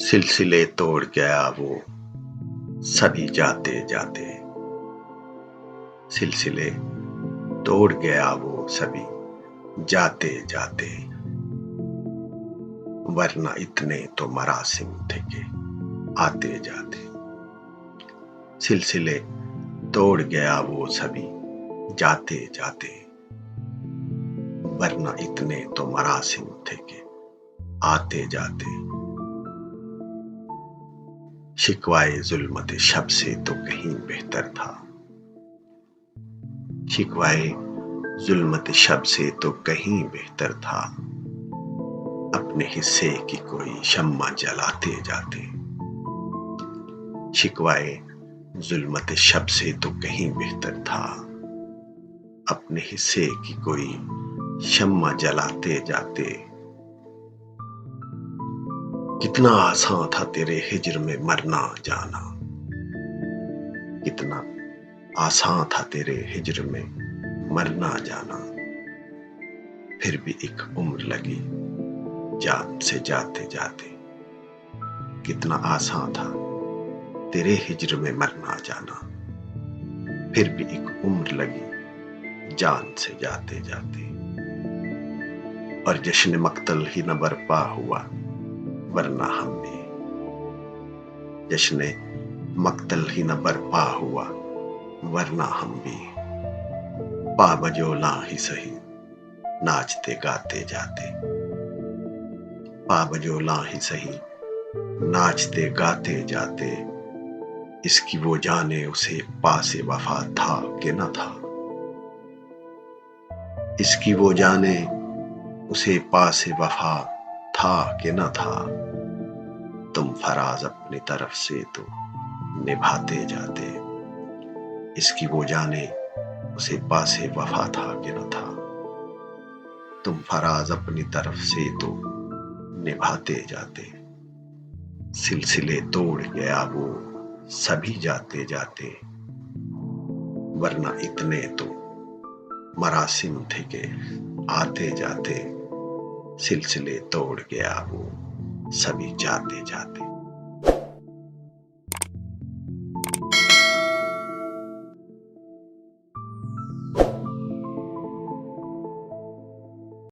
सिलसिले तोड़ गया वो सभी जाते जाते। सिलसिले तोड़ गया वो सभी जाते जाते। वरना इतने तो मरासिम थे के आते जाते। सिलसिले तोड़ गया वो सभी जाते जाते। वरना इतने तो मरासिम थे के आते जाते। शिकवाए जुल्मत शब से तो कहीं बेहतर था। शिकवाए जुल्मत शब से तो कहीं बेहतर था। अपने हिस्से की कोई शम्मा जलाते जाते। शिकवाए जुल्मत शब से तो कहीं बेहतर था। अपने हिस्से की कोई शम्मा जलाते जाते। कितना आसान था तेरे हिज्र में मरना जाना। कितना आसान था तेरे हिज्र में मरना जाना। फिर भी एक उम्र लगी जान से जाते जाते। कितना आसान था तेरे हिज्र में मरना जाना। फिर भी एक उम्र लगी जान से जाते जाते। और जश्न मक्तल ही न बरपा हुआ वरना हम भी। जश्न मक्तल ही न बरपा हुआ वरना हम भी। पाबजोला ही सही नाचते गाते जाते। पाबजोला ही सही नाचते गाते जाते। इसकी वो जाने उसे पासे वफा था कि न था। इसकी वो जाने उसे पासे वफा था कि न था। तुम फराज अपनी तरफ से तो निभाते जाते। इसकी वो जाने उसे पासे वफा था कि न था। तुम फराज अपनी तरफ से तो निभाते जाते। सिलसिले तोड़ गया वो सभी जाते जाते। वरना इतने तो मरासिम थे के आते जाते। सिलसिले तोड़ गया वो सभी जाते जाते।